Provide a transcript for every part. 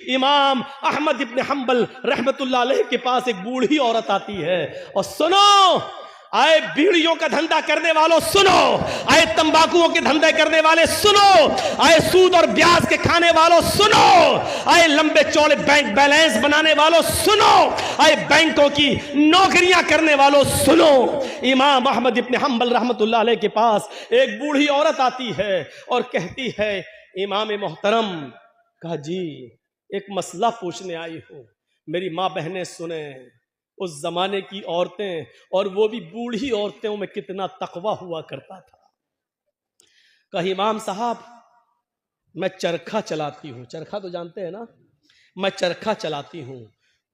इमाम अहमद इब्न हम्बल रहमतुल्लाह अलैह के पास एक बूढ़ी औरत आती है और सुनो, आए बीड़ियों का धंधा करने वालों सुनो, आए तंबाकुओं के धंधे करने वाले सुनो, आए सूद और ब्याज के खाने वालों सुनो, आए लंबे चौड़े बैंक बैलेंस बनाने वालों सुनो, आए बैंकों की नौकरियां करने वालों सुनो। इमाम अहमद इब्न हम्बल रहमतुल्लाह अलैह के पास एक बूढ़ी औरत आती है और कहती है, इमाम मोहतरम, कहा जी एक मसला पूछने आई हूं, मेरी माँ बहनें सुने, उस जमाने की औरतें और वो भी बूढ़ी औरतों में कितना तकवा हुआ करता था। कहा इमाम साहब मैं चरखा चलाती हूं, चरखा तो जानते हैं ना, मैं चरखा चलाती हूं,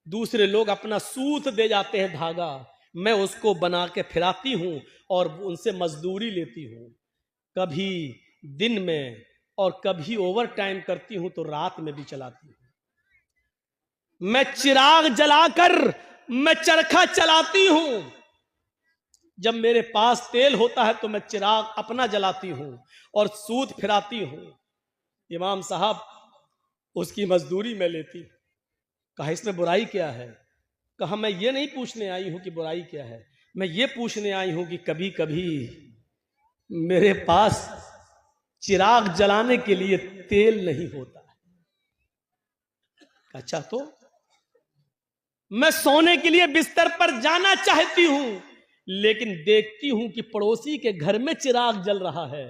दूसरे लोग अपना सूत दे जाते हैं धागा, मैं उसको बना के फिराती हूं और उनसे मजदूरी लेती हूं, कभी दिन में और कभी ओवर टाइम करती हूं तो रात में भी चलाती हूं। मैं चिराग जलाकर मैं चरखा चलाती हूं, जब मेरे पास तेल होता है तो मैं चिराग अपना जलाती हूं और सूत फिराती हूं। इमाम साहब उसकी मजदूरी में लेती। कहा इसमें बुराई क्या है? कहा मैं ये नहीं पूछने आई हूं कि बुराई क्या है, मैं ये पूछने आई हूं कि कभी कभी मेरे पास चिराग जलाने के लिए तेल नहीं होता। अच्छा तो मैं सोने के लिए बिस्तर पर जाना चाहती हूं, लेकिन देखती हूं कि पड़ोसी के घर में चिराग जल रहा है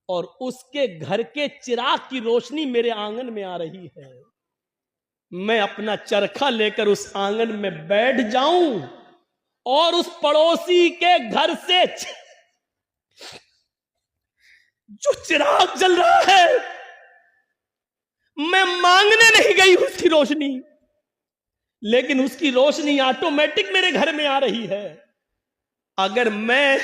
और उसके घर के चिराग की रोशनी मेरे आंगन में आ रही है। मैं अपना चरखा लेकर उस आंगन में बैठ जाऊं और उस पड़ोसी के घर से जो चिराग जल रहा है, मैं मांगने नहीं गई उसकी रोशनी, लेकिन उसकी रोशनी ऑटोमेटिक मेरे घर में आ रही है। अगर मैं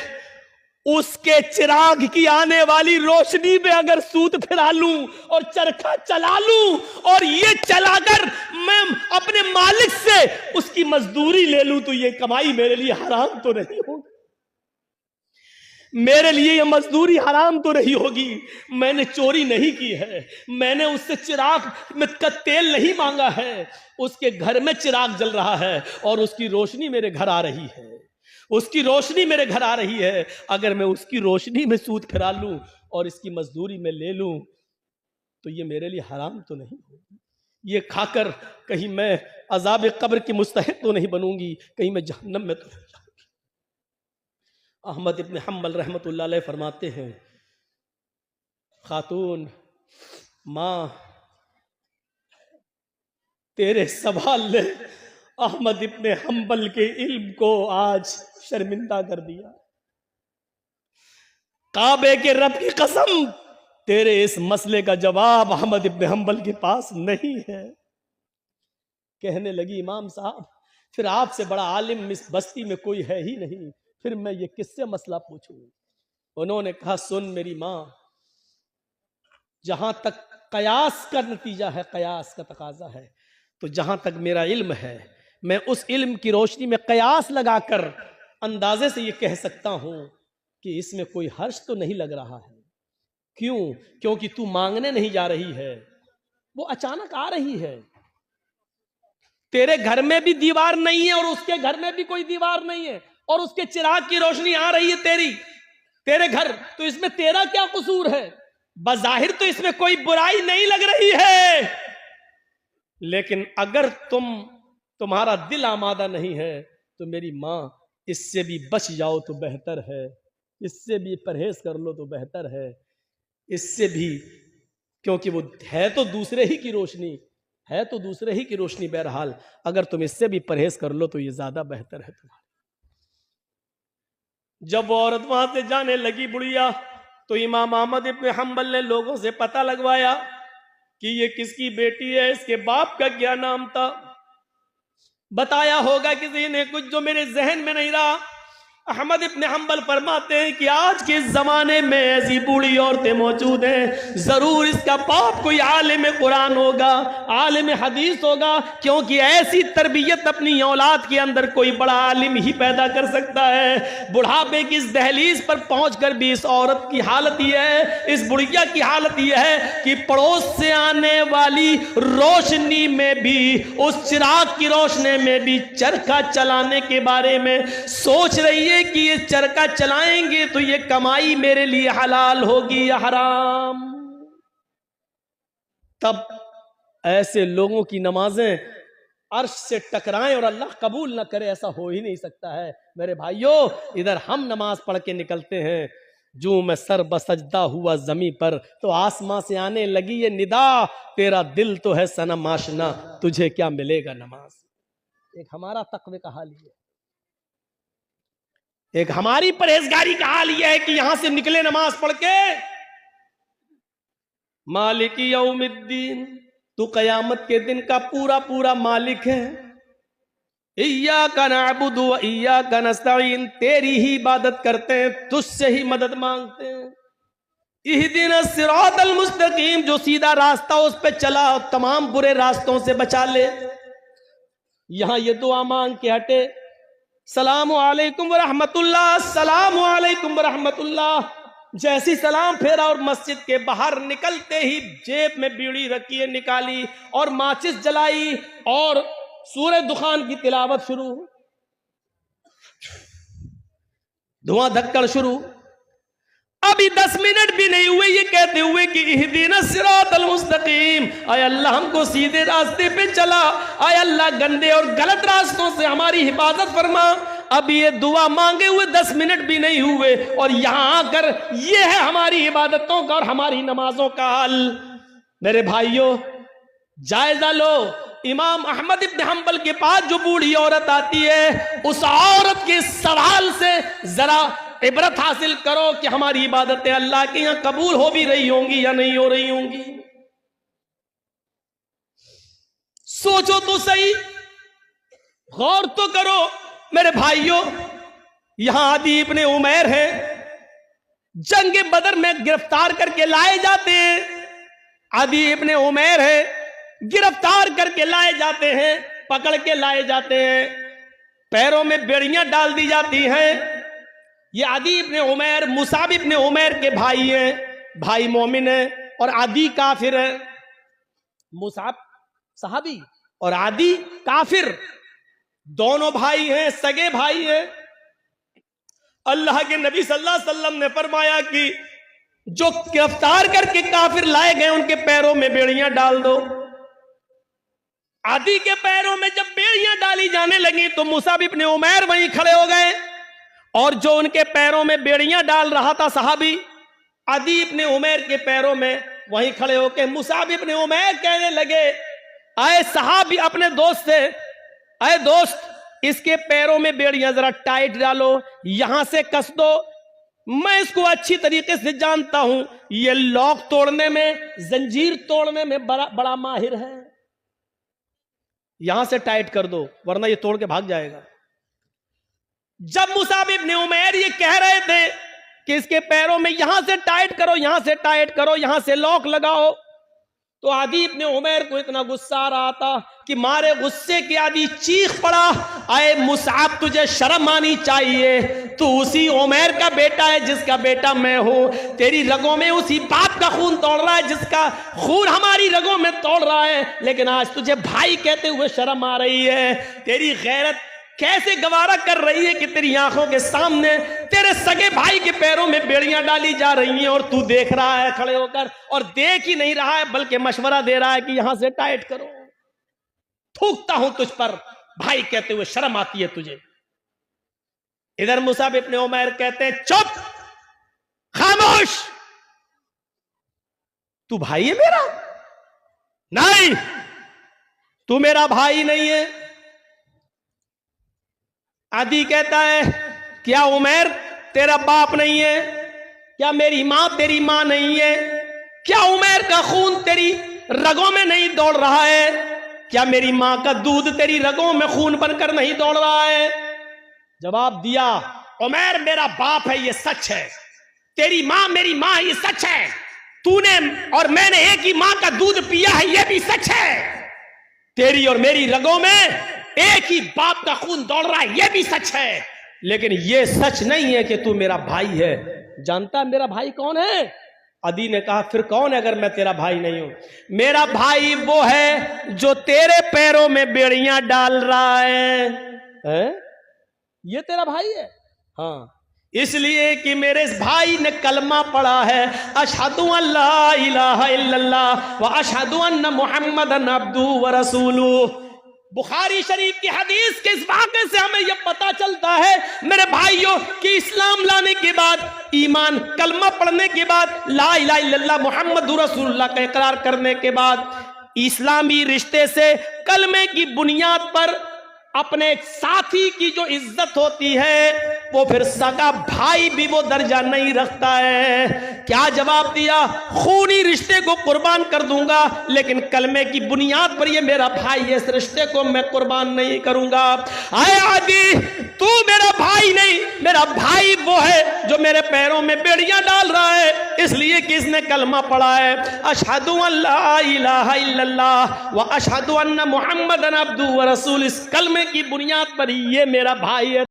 उसके चिराग की आने वाली रोशनी में अगर सूत फिरा लूं और चरखा चला लूं और ये चलाकर मैं अपने मालिक से उसकी मजदूरी ले लूं, तो ये कमाई मेरे लिए हराम तो नहीं होगी? मेरे लिए यह मजदूरी हराम तो नहीं होगी? मैंने चोरी नहीं की है, मैंने उससे चिराग में का तेल नहीं मांगा है, उसके घर में चिराग जल रहा है और उसकी रोशनी मेरे घर आ रही है, उसकी रोशनी मेरे घर आ रही है। अगर मैं उसकी रोशनी में सूत फिरा लूं और इसकी मजदूरी में ले लूं तो ये मेरे लिए हराम तो नहीं होगी? ये खाकर कहीं मैं अजाब कब्र की मुस्तहिक तो नहीं बनूंगी, कहीं मैं जहन्नम में तो नहीं जाऊंगी? अहमद इब्न हम्बल रहमतुल्लाह अलैह फरमाते हैं, खातून मां तेरे सवाल ने अहमद इब्न हम्बल के इल्म को आज शर्मिंदा कर दिया। काबे के रब की कसम, तेरे इस मसले का जवाब अहमद इब्न हम्बल के पास नहीं है। कहने लगी, इमाम साहब फिर आपसे बड़ा आलिम इस बस्ती में कोई है ही नहीं, फिर मैं ये किससे मसला पूछूं? उन्होंने कहा, सुन मेरी मां, जहां तक कयास का नतीजा है, कयास का तकाजा है, तो जहां तक मेरा इल्म है, मैं उस इल्म की रोशनी में कयास लगाकर अंदाजे से ये कह सकता हूं कि इसमें कोई हर्ष तो नहीं लग रहा है। क्यों? क्योंकि तू मांगने नहीं जा रही है, वो अचानक आ रही है। तेरे घर में भी दीवार नहीं है और उसके घर में भी कोई दीवार नहीं है और उसके चिराग की रोशनी आ रही है तेरे घर, तो इसमें तेरा क्या कसूर है? बज़ाहिर तो इसमें कोई बुराई नहीं लग रही है, लेकिन अगर तुम्हारा दिल आमादा नहीं है तो मेरी मां इससे भी बच जाओ तो बेहतर है, इससे भी परहेज कर लो तो बेहतर है, इससे भी, क्योंकि वो है तो दूसरे ही की रोशनी, है तो दूसरे ही की रोशनी। बहरहाल अगर तुम इससे भी परहेज कर लो तो ये ज्यादा बेहतर है तुम्हारा। जब वो औरत वहां से जाने लगी बुढ़िया, तो इमाम अहमद इब्न हम्बल ने लोगों से पता लगवाया कि ये किसकी बेटी है, इसके बाप का क्या नाम था। बताया होगा किसी ने कुछ जो मेरे जहन में नहीं रहा। अहमद इब्न हंबल फरमाते हैं कि आज के ज़माने में ऐसी बूढ़ी औरतें मौजूद हैं, ज़रूर इसका बाप कोई आलिम कुरान होगा, आलिम हदीस होगा, क्योंकि ऐसी तरबियत अपनी औलाद के अंदर कोई बड़ा आलिम ही पैदा कर सकता है। बुढ़ापे की इस दहलीज पर पहुंचकर भी इस औरत की हालत यह है, इस बुढ़िया की हालत यह है कि पड़ोस से आने वाली रोशनी में भी, उस चिराग की रोशनी में भी चरखा चलाने के बारे में सोच रही है कि ये चरखा चलाएंगे तो ये कमाई मेरे लिए हलाल होगी या हराम। तब ऐसे लोगों की नमाजें अर्श से टकराएं और अल्लाह कबूल ना करे, ऐसा हो ही नहीं सकता है। मेरे भाइयों, इधर हम नमाज पढ़ के निकलते हैं, जो मैं सर बसजदा हुआ जमी पर तो आसमां से आने लगी ये निदा, तेरा दिल तो है सनम आशना, तुझे क्या मिलेगा नमाज। एक हमारा तकवे का हाल है, एक हमारी परहेजगारी का हाल यह है कि यहां से निकले नमाज पढ़ के, मालिक यौमिद्दीन, तू कयामत के दिन का पूरा पूरा मालिक है। इय्याका नअबुदु व इय्याका नस्तईन, तेरी ही इबादत करते हैं, तुझसे ही मदद मांगते हैं। इहदिनस सिरातल मुस्तकीम, जो सीधा रास्ता उस पे चला, तमाम बुरे रास्तों से बचा ले। यहां ये दुआ मांग के हटे, सलामु अलैकुम व रहमतुल्लाह, सलामु अलैकुम व रहमतुल्लाह। जैसी सलाम फेरा और मस्जिद के बाहर निकलते ही जेब में बीड़ी रखी है, निकाली और माचिस जलाई और सूरह दुखान की तिलावत शुरू, धुआं धक्कड़ शुरू। अभी 10 मिनट भी नहीं हुए ये कहते हुए कि इहदिनस सिरातल मुस्तकीम, आय अल्लाह हमको सीधे रास्ते पे चला, आय अल्लाह गंदे और गलत रास्तों से हमारी हिफाजत फरमा। अभी ये दुआ मांगे हुए 10 मिनट भी नहीं हुए और यहां आकर ये है हमारी इबादतों का और हमारी नमाजों का हाल। मेरे भाइयों, जायजा लो, इमाम अहमद इब्न हंबल के पास जो बूढ़ी औरत आती है, उस औरत के सवाल से जरा इबरत हासिल करो कि हमारी इबादतें अल्लाह के यहां कबूल हो भी रही होंगी या नहीं हो रही होंगी। सोचो तो सही, गौर तो करो। मेरे भाइयों, यहां आदि इब्ने उमैर है, जंग बदर में गिरफ्तार करके लाए जाते हैं। आदि इब्ने उमैर है, गिरफ्तार करके लाए जाते हैं, पकड़ के लाए जाते हैं, पैरों में बेड़ियां डाल दी जाती हैं। ये आदि इब्ने उमैर मुसाब इब्ने उमैर के भाई हैं, भाई मोमिन है और आदि काफिर है। मुसाब सहाबी और आदि काफिर, दोनों भाई हैं, सगे भाई हैं। अल्लाह के नबी सल्लल्लाहु अलैहि वसल्लम ने फरमाया कि जो गिरफ्तार करके काफिर लाए गए उनके पैरों में बेड़ियां डाल दो। आदि के पैरों में जब बेड़ियां डाली जाने लगी तो मुसाब इब्ने उमैर वहीं खड़े हो गए और जो उनके पैरों में बेड़ियां डाल रहा था सहाबी, आदि इब्ने उमैर के पैरों में वहीं खड़े होकर मुसाब इब्ने उमैर कहने लगे, आए सहाबी अपने दोस्त से, आए दोस्त इसके पैरों में बेड़ियां जरा टाइट डालो, यहां से कस दो, मैं इसको अच्छी तरीके से जानता हूं, ये लॉक तोड़ने में, जंजीर तोड़ने में बड़ा माहिर है, यहां से टाइट कर दो वरना ये तोड़ के भाग जाएगा। जब मुसाब इब्ने उमैर ये कह रहे थे कि इसके पैरों में यहां से टाइट करो, यहां से टाइट करो, यहां से लॉक लगाओ, तो आदि इब्ने उमैर को इतना गुस्सा आ रहा था कि मारे गुस्से के आदि चीख पड़ा, आए मुसाब तुझे शर्म आनी चाहिए, तू उसी उमैर का बेटा है जिसका बेटा मैं हूं, तेरी रगों में उसी बाप का खून तोड़ रहा है जिसका खून हमारी रगों में तोड़ रहा है, लेकिन आज तुझे भाई कहते हुए शर्म आ रही है। तेरी गैरत कैसे गवारा कर रही है कि तेरी आंखों के सामने तेरे सगे भाई के पैरों में बेड़ियां डाली जा रही हैं और तू देख रहा है खड़े होकर, और देख ही नहीं रहा है बल्कि मशवरा दे रहा है कि यहां से टाइट करो। थूकता हूं तुझ पर, भाई कहते हुए शर्म आती है तुझे। इधर मुसाब इब्ने उमैर कहते हैं, चुप, खामोश, तू भाई है मेरा? नहीं, तू मेरा भाई नहीं है। आदि कहता है, क्या उमैर तेरा बाप नहीं है? क्या मेरी मां तेरी मां नहीं है? क्या उमैर का खून तेरी रगों में नहीं दौड़ रहा है? क्या मेरी मां का दूध तेरी रगों में खून बनकर नहीं दौड़ रहा है? जवाब दिया उमैर मेरा बाप है, ये सच है। तेरी माँ मेरी माँ, ये सच है। तूने और मैंने एक ही माँ का दूध पिया है, ये भी सच है। तेरी और मेरी रगों में एक ही बाप का खून दौड़ रहा है, ये भी सच है। लेकिन ये सच नहीं है कि तू मेरा भाई है। जानता मेरा भाई कौन है? अदी ने कहा फिर कौन है अगर मैं तेरा भाई नहीं हूं? मेरा भाई वो है जो तेरे पैरों में बेड़ियां डाल रहा है? ये तेरा भाई है? हाँ, इसलिए कि मेरे भाई ने कलमा पढ़ा है, अशहदु अल्ला इलाहा इल्लल्लाह व अशहदु अन्ना मुहम्मदन अब्दुहु व रसूलुहु। बुखारी शरीफ की हदीस के इस वाक़े से हमें यह पता चलता है मेरे भाइयों कि इस्लाम लाने के बाद, ईमान कलमा पढ़ने के बाद, ला इलाहा इल्लल्लाह मुहम्मदुर रसूलुल्लाह का इकरार करने के बाद, इस्लामी रिश्ते से कलमे की बुनियाद पर अपने एक साथी की जो इज्जत होती है वो फिर सगा भाई भी वो दर्जा नहीं रखता है। क्या जवाब दिया? खूनी रिश्ते को कुर्बान कर दूंगा, लेकिन कलमे की बुनियाद पर ये मेरा भाई है, इस रिश्ते को मैं कुर्बान नहीं करूंगा। आए आदि, तू मेरा भाई नहीं, मेरा भाई वो है जो मेरे पैरों में बेड़ियां डाल रहा है, इसलिए कि इसने कलमा पढ़ा है, अशहदु अल्ला इलाहा इल्लल्लाह व अशहदु अन्ना मुहम्मदन अब्दुहु व रसूलुहु। इस कलमे की बुनियाद पर ये मेरा भाई है।